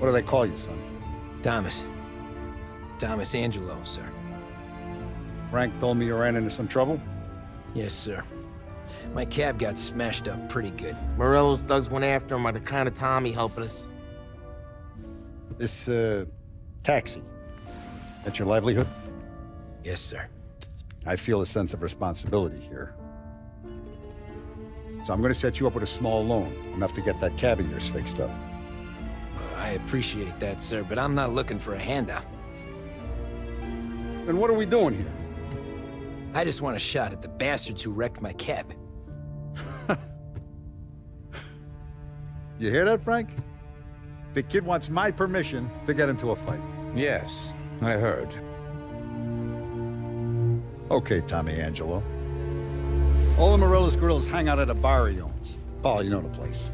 What do they call you, son? Thomas. Thomas Angelo, sir. Frank told me you ran into some trouble? Yes, sir. My cab got smashed up pretty good. Morello's thugs went after him by the kind of Tommy helping us. This, taxi. That's your livelihood? Yes, sir. I feel a sense of responsibility here. So I'm gonna set you up with a small loan, enough to get that cab of yours fixed up. I appreciate that, sir, but I'm not looking for a handout. Then what are we doing here? I just want a shot at the bastards who wrecked my cab. You hear that, Frank? The kid wants my permission to get into a fight. Yes, I heard. Okay, Tommy Angelo. All the Morello's girls hang out at a bar he owns. Paul, you know the place.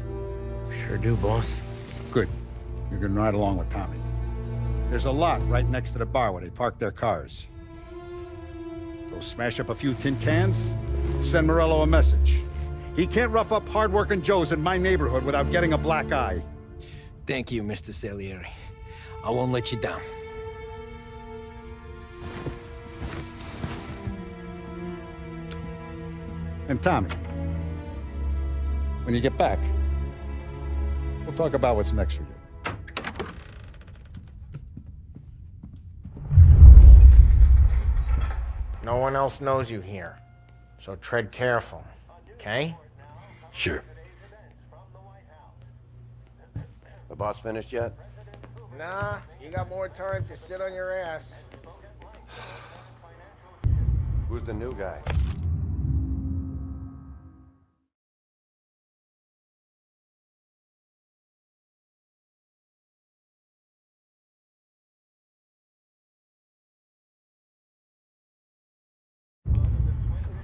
Sure do, boss. Good. You can ride along with Tommy. There's a lot right next to the bar where they park their cars. Go smash up a few tin cans, send Morello a message. He can't rough up hard-working Joes in my neighborhood without getting a black eye. Thank you, Mr. Salieri. I won't let you down. And Tommy, when you get back, we'll talk about what's next for you. No one else knows you here, so tread careful, okay? Sure. The boss finished yet? Nah, you got more time to sit on your ass. Who's the new guy?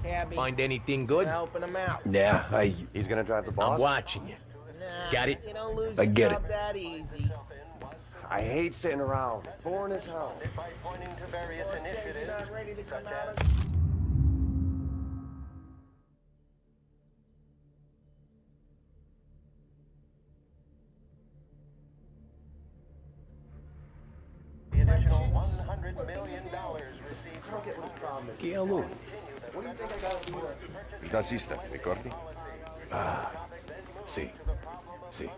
Cabby, Find anything good? helping him out. Yeah, He's gonna drive the boss? I'm watching you. Nah, Got it? You don't lose I your get job it. that easy. I hate sitting around. Boring as hell. By pointing to various Boss says initiatives, you're not ready to come such out as of... the additional $100 million received from Che a lui. Il tassista, ricordi? Sì. Sì.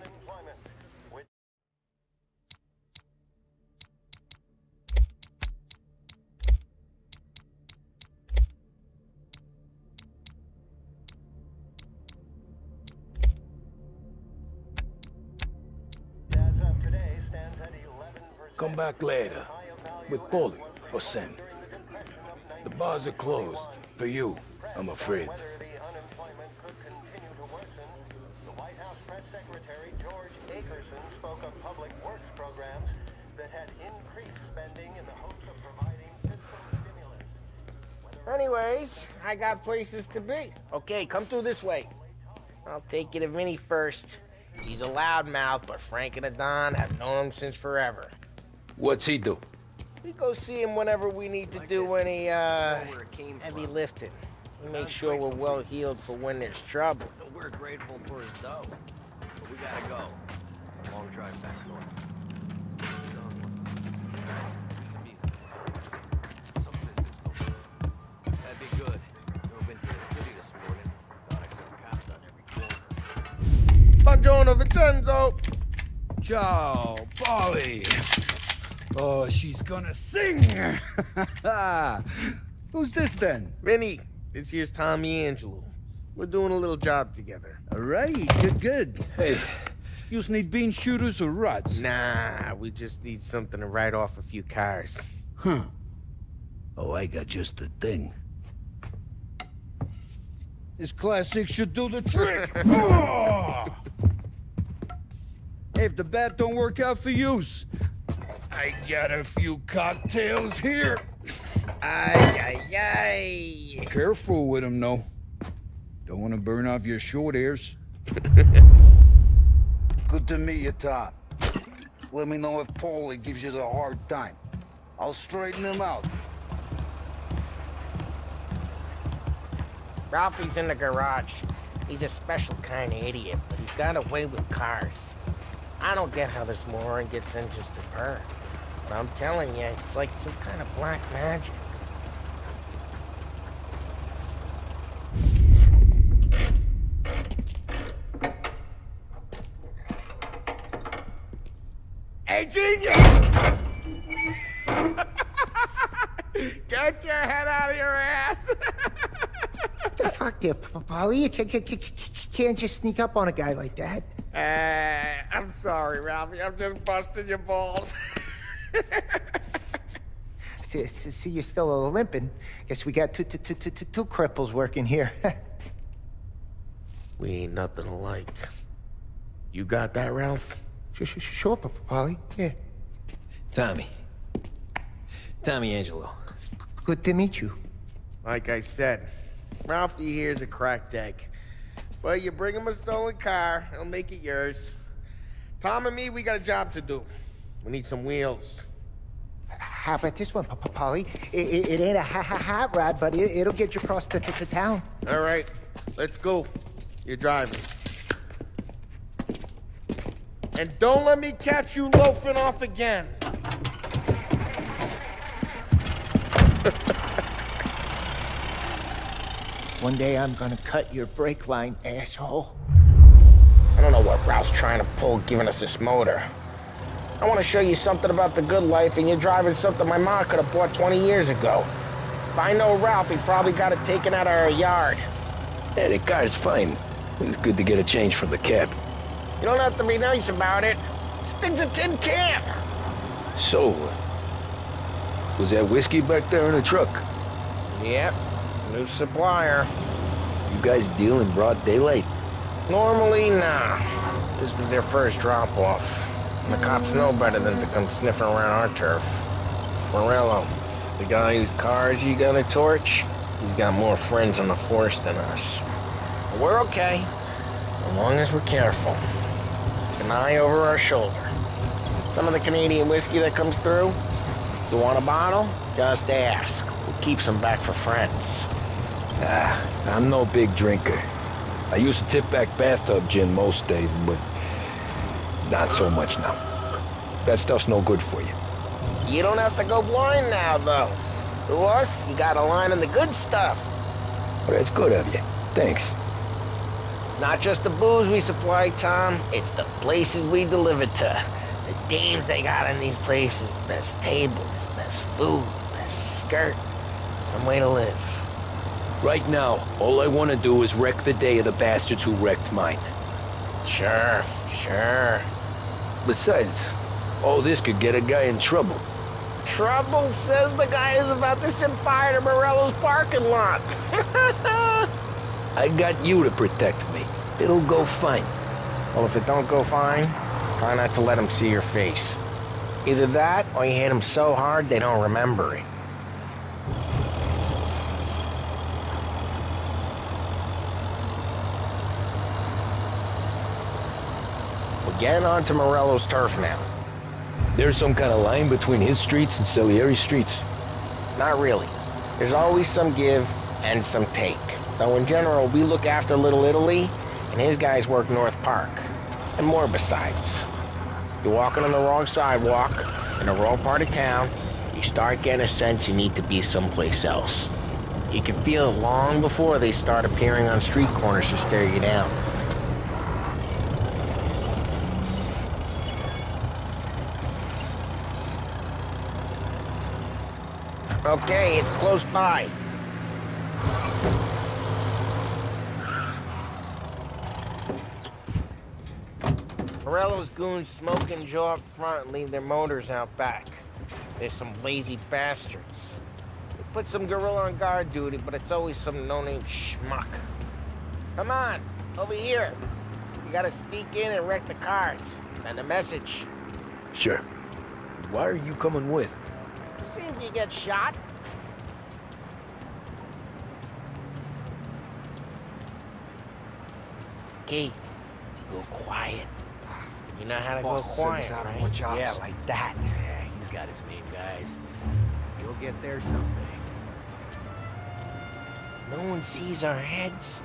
as of today stands at 11%. Come back later. With Paulie or Sam. The bars are closed. For you, I'm afraid. Whether the unemployment could continue to worsen, the White House Press Secretary George Akerson spoke of public works programs that had increased spending in the hopes of providing fiscal stimulus. Anyways, I got places to be. Okay, come through this way. I'll take you to Vinny first. He's a loudmouth, but Frank and the Don have known him since forever. What's he do? We go see him whenever we need to do any, heavy lifting. We make sure we're well healed for when there's trouble. We're grateful for his dough, but we gotta go. Long drive back north. That'd be good. Drove into the city this morning. Thought I saw cops on every corner. Buongiorno, Vincenzo! Ciao, Polly. Oh, she's gonna sing. Who's this then? Vinny, this here's Tommy Angelo. We're doing a little job together. All right, good. Hey, you need bean shooters or rods? Nah, we just need something to write off a few cars. Huh. Oh, I got just the thing. This classic should do the trick. Oh! Hey, if the bat don't work out for yous, I got a few cocktails here. Ay, ay, ay. Careful with them, though. Don't want to burn off your short hairs. Good to meet you, Tom. Let me know if Paulie gives you a hard time. I'll straighten him out. Ralphie's in the garage. He's a special kind of idiot, but he's got a way with cars. I don't get how this moron gets in just to burn. But I'm telling you, it's like some kind of black magic. Hey, genius! Get your head out of your ass! What the fuck there, Polly? You can't just sneak up on a guy like that. I'm sorry, Ralphie. I'm just busting your balls. See, you're still limping. Guess we got two cripples working here. We ain't nothing alike. You got that, Ralph? Sure, Polly. Yeah. Tommy. Tommy Angelo. Good to meet you. Like I said, Ralphie here's a cracked egg. But you bring him a stolen car, he'll make it yours. Tom and me, we got a job to do. We need some wheels. How about this one, Polly? It ain't a hot rod, but it'll get you across to town. All right, let's go. You're driving. And don't let me catch you loafing off again. One day I'm gonna cut your brake line, asshole. I don't know what Ralph's trying to pull giving us this motor. I want to show you something about the good life, and you're driving something my mom could have bought 20 years ago. If I know Ralph, he probably got it taken out of our yard. Yeah, the car's fine. It's good to get a change from the cab. You don't have to be nice about it. This thing's a tin can. So, was that whiskey back there in the truck? Yep, new supplier. You guys deal in broad daylight? Normally, nah. This was their first drop-off. And the cops know better than to come sniffing around our turf. Morello, the guy whose cars you got a torch, he's got more friends on the force than us. But we're okay, as long as we're careful. An eye over our shoulder. Some of the Canadian whiskey that comes through, you want a bottle? Just ask. We'll keep some back for friends. I'm no big drinker. I used to tip back bathtub gin most days, but not so much now. That stuff's no good for you. You don't have to go blind now, though. To us, you got a line on the good stuff. Well, that's good of you. Thanks. Not just the booze we supply, Tom. It's the places we deliver to. The dames they got in these places. Best tables, best food, best skirt. Some way to live. Right now, all I want to do is wreck the day of the bastards who wrecked mine. Sure. Besides, all this could get a guy in trouble. Trouble says the guy is about to set fire to Morello's parking lot. I got you to protect me. It'll go fine. Well, if it don't go fine, try not to let him see your face. Either that, or you hit him so hard they don't remember it. We're getting onto Morello's turf now. There's some kind of line between his streets and Salieri's streets. Not really. There's always some give and some take. Though in general, we look after Little Italy, and his guys work North Park. And more besides. You're walking on the wrong sidewalk, in the wrong part of town, you start getting a sense you need to be someplace else. You can feel it long before they start appearing on street corners to stare you down. Okay, it's close by. Morello's goons smoke and jaw up front and leave their motors out back. They're some lazy bastards. They put some gorilla on guard duty, but it's always some no-name schmuck. Come on, over here. You gotta sneak in and wreck the cars. Send a message. Sure. Why are you coming with? See if you get shot. Okay, go quiet. You know how to go quiet, right? Yeah, like that. Yeah, he's got his main guys. You'll get there someday. If no one sees our heads,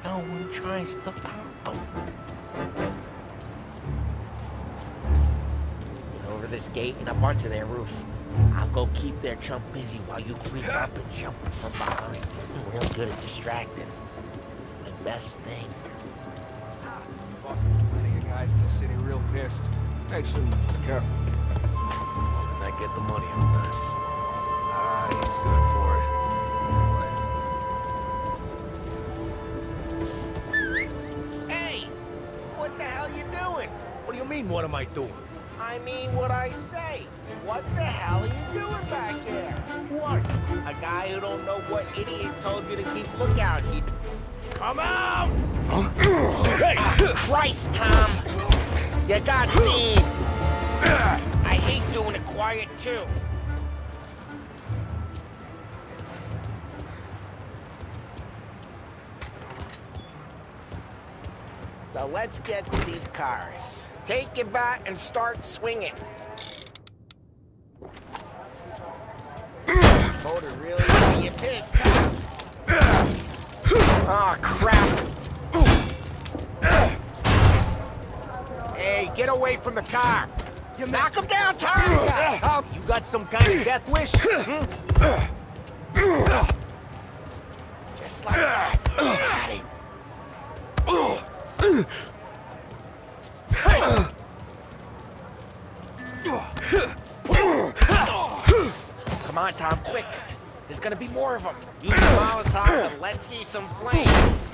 no one tries to pop them. over this gate and up onto their roof. I'll go keep their chump busy while you creep up and jump from behind. I'm real good at distracting. It's my best thing. Boss, plenty of guys in the city real pissed. Makes them careful. As long as I get the money on time. Ah, he's good for it. Hey! What the hell you doing? What do you mean, what am I doing? I mean what I say. What the hell are you doing back there? What? A guy who don't know what idiot told you to keep lookout. He... Come out! Hey! Christ, Tom! You got seen! I hate doing it quiet, too. So let's get to these cars. Take your bat and start swinging. Motor really got you pissed, huh? Oh, crap. Hey, get away from the car. You knock him down, Tom! You got some kind of death wish? Just like that. Got it. Come on, Tom, quick. There's gonna be more of them. Use the Molotov and let's see some flames.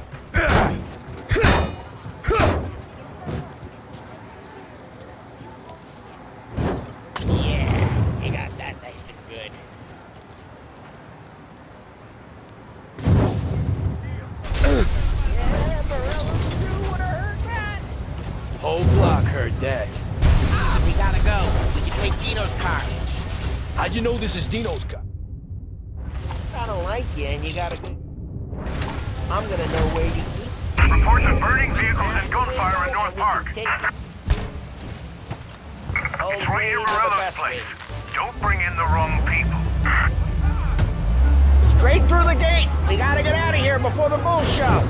Yeah, you got that nice and good. Yeah, Morello's crew would've heard that. Whole block heard that. Ah, we gotta go. We can take Dino's car. How'd you know this is Dino's car? I don't like you, and you gotta go. I'm gonna know where you keep. Reports of burning vehicles and gunfire in North Park. Old It's right near lady with the Morello's best place. wings. Don't bring in the wrong people. Straight through the gate. We gotta get out of here before the bull show.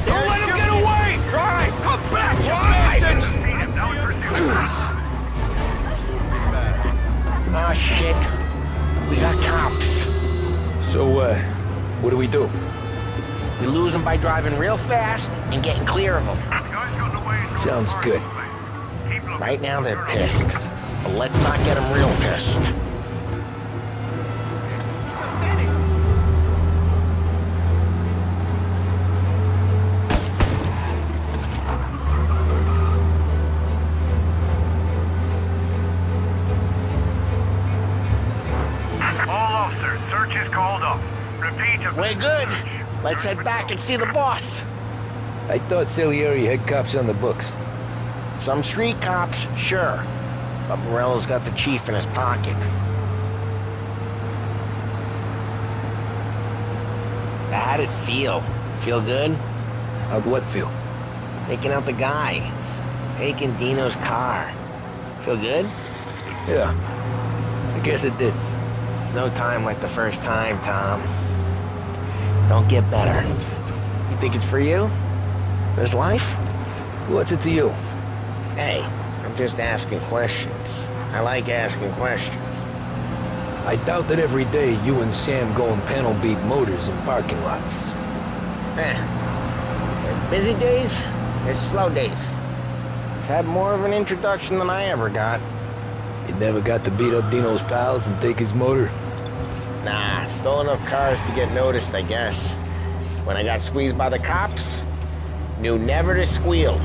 Don't let him get away! Drive! Come back, you Drive! bastards! Now in pursuit. Oh, shit. We got cops. So, what do we do? We lose them by driving real fast and getting clear of them. Guys got away in North Sounds Park. good. Keep looking. Right now, they're pissed. But let's not get them real pissed. All officers, search is called off. Repeat of We're good. Let's head back and see the boss. I thought Salieri had cops on the books. Some street cops, sure. But Morello's got the chief in his pocket. How'd it feel? Feel good? How'd what feel? Taking out the guy. Taking Dino's car. Feel good? Yeah, I guess it did. There's no time like the first time, Tom. Don't get better. You think it's for you? This life? What's it to you? Hey, I'm just asking questions. I like asking questions. I doubt that every day you and Sam go and panel beat motors in parking lots. There's busy days, there's slow days. I've had more of an introduction than I ever got. You never got to beat up Dino's pals and take his motor? Nah, stole enough cars to get noticed, I guess. When I got squeezed by the cops, knew never to squeal.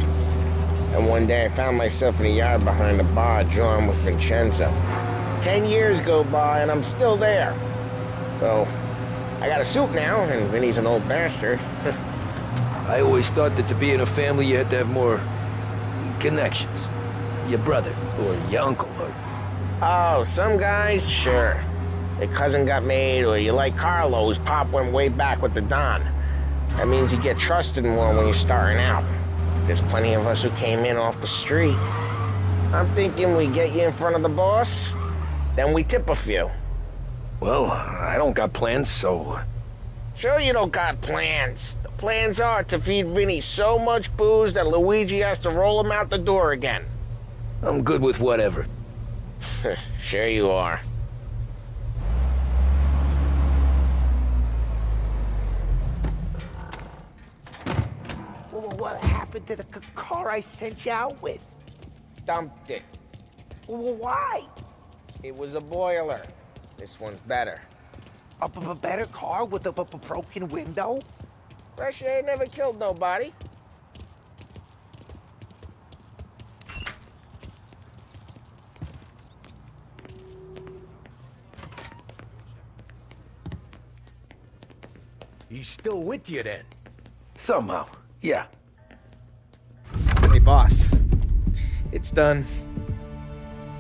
And one day I found myself in a yard behind a bar drawn with Vincenzo. 10 years go by and I'm still there. So, I got a suit now, and Vinny's an old bastard. I always thought that to be in a family you had to have more connections. Your brother, or your uncle, or... Oh, some guys, sure. Their cousin got made, or you like Carlo's pop went way back with the Don. That means you get trusted more when you're starting out. There's plenty of us who came in off the street. I'm thinking we get you in front of the boss, then we tip a few. Well, I don't got plans, so... Sure you don't got plans. The plans are to feed Vinny so much booze that Luigi has to roll him out the door again. I'm good with whatever. Sure you are. Well, what happened to the car I sent you out with? Dumped it. Well, why? It was a boiler. This one's better. A better car with a broken window? Fresh air never killed nobody. He's still with you then? Somehow, yeah. Hey, boss. It's done.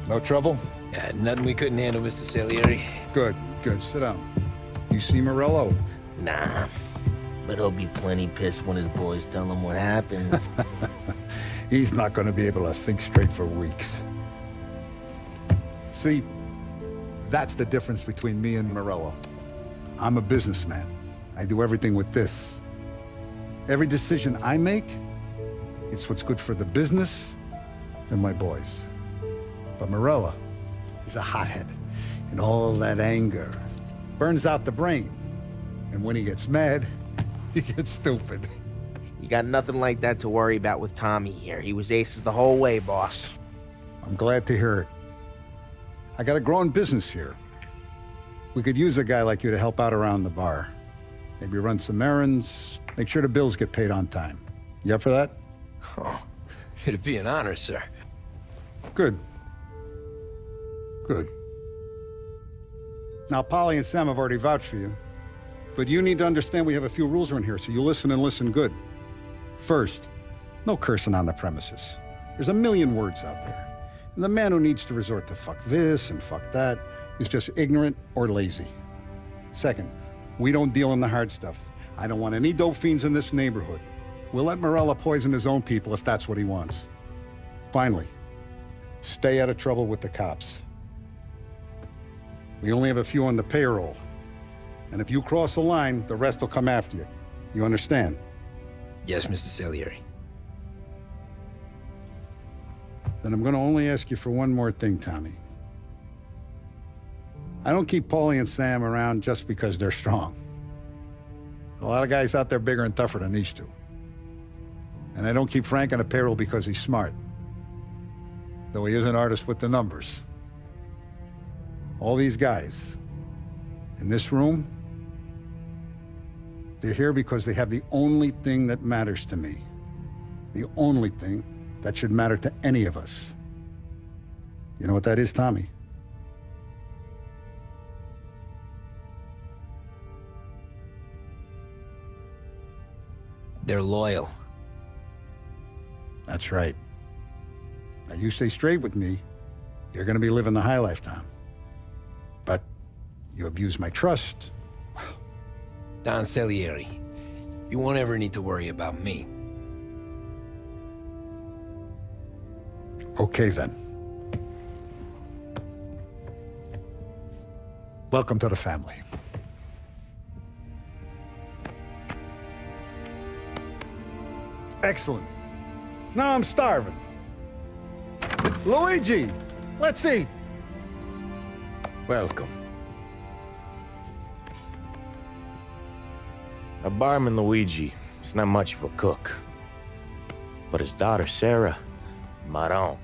No trouble? Yeah, nothing we couldn't handle, Mr. Salieri. Good, good. Sit down. You see Morello? Nah. But he'll be plenty pissed when his boys tell him what happened. He's not going to be able to think straight for weeks. See, that's the difference between me and Morello. I'm a businessman. I do everything with this. Every decision I make, it's what's good for the business and my boys. But Morello is a hothead, and all that anger burns out the brain. And when he gets mad, he gets stupid. You got nothing like that to worry about with Tommy here. He was aces the whole way, boss. I'm glad to hear it. I got a growing business here. We could use a guy like you to help out around the bar. Maybe run some errands, make sure the bills get paid on time. You up for that? Oh, it'd be an honor, sir. Good. Good. Now, Polly and Sam have already vouched for you. But you need to understand we have a few rules around here, so you listen and listen good. First, no cursing on the premises. There's a million words out there. And the man who needs to resort to fuck this and fuck that is just ignorant or lazy. Second, we don't deal in the hard stuff. I don't want any dope fiends in this neighborhood. We'll let Morella poison his own people if that's what he wants. Finally, stay out of trouble with the cops. We only have a few on the payroll. And if you cross the line, the rest will come after you. You understand? Yes, Mr. Salieri. Then I'm going to only ask you for one more thing, Tommy. I don't keep Paulie and Sam around just because they're strong. A lot of guys out there bigger and tougher than these two. And I don't keep Frank on a payroll because he's smart. Though he is an artist with the numbers. All these guys in this room, they're here because they have the only thing that matters to me. The only thing that should matter to any of us. You know what that is, Tommy? They're loyal. That's right. Now you stay straight with me, you're gonna be living the high life, Tom. But you abuse my trust. Don Salieri, you won't ever need to worry about me. Okay, then. Welcome to the family. Excellent. Now I'm starving. Luigi, let's eat. Welcome. A barman Luigi is not much of a cook. But his daughter Sarah, Maron.